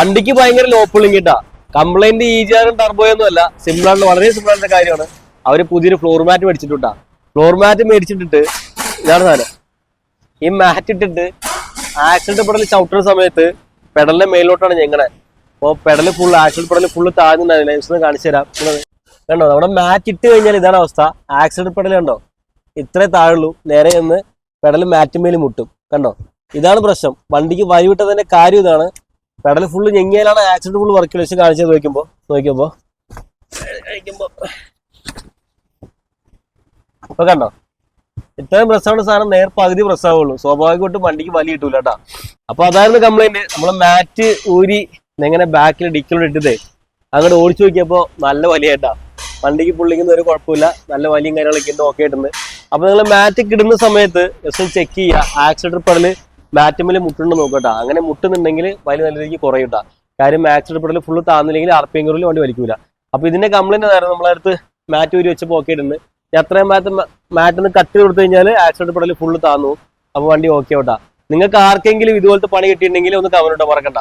വണ്ടിക്ക് ഭയങ്കര law pulling കിട്ടാ. കംപ്ലൈന്റ് ഈജിയാറും ടർബോയൊന്നും അല്ല, സിമ്പിൾ ആണ്, വളരെ സിമ്പിൾ ആയിട്ടുള്ള കാര്യമാണ്. അവര് പുതിയൊരു ഫ്ലോർ മാറ്റ് മേടിച്ചിട്ടുണ്ടാ. ഫ്ലോർ മാറ്റ് മേടിച്ചിട്ടിട്ട് ഇതാണ് സാധനം. ഈ മാറ്റ് ഇട്ടിട്ട് ആക്സിഡന്റ് പെടൽ ചവിട്ടുന്ന സമയത്ത് പെടലിന്റെ മേലോട്ടാണ് ഞെങ്ങണേ. അപ്പോൾ പെടല് ഫുള്ള് ആക്സിഡന്റ് പെടൽ ഫുള്ള് താഴ്ന്നുണ്ടായിരുന്നു. കാണിച്ചു തരാം. കണ്ടോ, നമ്മുടെ മാറ്റ് ഇട്ട് കഴിഞ്ഞാൽ ഇതാണ് അവസ്ഥ. ആക്സിഡന്റ് പെടൽ കണ്ടോ, ഇത്രേ താഴുള്ളൂ. നേരെ നിന്ന് പെടൽ മാറ്റുമേൽ മുട്ടും. കണ്ടോ, ഇതാണ് പ്രശ്നം. വണ്ടിക്ക് വഴി വിട്ടതിന്റെ കാര്യം ഇതാണ്. പെടൽ ഫുള്ള് ഞെങ്ങിയാലാണ് ആക്സിഡന്റ് ഫുള്ള് വർക്ക് ലക്ഷ്യം കാണിച്ചത്. നോക്കുമ്പോ ഇപ്പൊ കണ്ടോ, ഇത്രയും പ്രശ്നമുള്ള സാധനം നേർ പകുതി പ്രശ്നമാവുള്ളൂ. സ്വാഭാവികമായിട്ടും വണ്ടിക്ക് വലിയ കിട്ടൂല കേട്ടാ. അപ്പൊ അതായിരുന്നു കംപ്ലൈന്റ്. നമ്മളെ മാറ്റ് ഊരി എങ്ങനെ ബാക്കിൽ ഡിക്കിലൂടെ ഇട്ടതേ അങ്ങോട്ട് ഓടിച്ചു നോക്കിയപ്പോ നല്ല വലിയായിട്ടാ. വണ്ടിക്ക് പുള്ളിക്കുന്ന ഒരു കുഴപ്പമില്ല, നല്ല വലിയും കാര്യങ്ങളൊക്കെ ഉണ്ട്, ഓക്കെ ആയിട്ടുണ്ട്. അപ്പൊ നിങ്ങൾ മാറ്റ് ഇടുന്ന സമയത്ത് ജസ്റ്റ് ചെക്ക് ചെയ്യുക. ആക്സിഡന്റ് പെടല് മാറ്റുമ്മിൽ മുട്ടുണ്ടെന്ന് നോക്കട്ടാ. അങ്ങനെ മുട്ടുന്നുണ്ടെങ്കിൽ വലിയ നല്ല രീതിക്ക് കുറയൂട്ടാ. കാര്യം ആക്സിഡന്റ് പെടല് ഫുള്ള് താന്നില്ലെങ്കിൽ RPM കുറവിൽ വണ്ടി വലിക്കൂല. അപ്പൊ ഇതിന്റെ കംപ്ലൈന്റ് ആയിരുന്നു. നമ്മളടുത്ത് മാറ്റ് ഊരി വെച്ചപ്പോൾ ഓക്കെ ഇടുന്നു. എത്രയും മാറ്റൊന്ന് കട്ട് കൊടുത്തു കഴിഞ്ഞാൽ ആക്സിഡന്റ് പെടല് ഫുള്ള് താന്നു. അപ്പൊ വണ്ടി ഓക്കെ ആവട്ടാ. നിങ്ങൾക്ക് ആർക്കെങ്കിലും ഇതുപോലത്തെ പണി കിട്ടിയിട്ടുണ്ടെങ്കിൽ ഒന്ന് കമന്റ് ഇട്ടാ മറക്കണ്ട.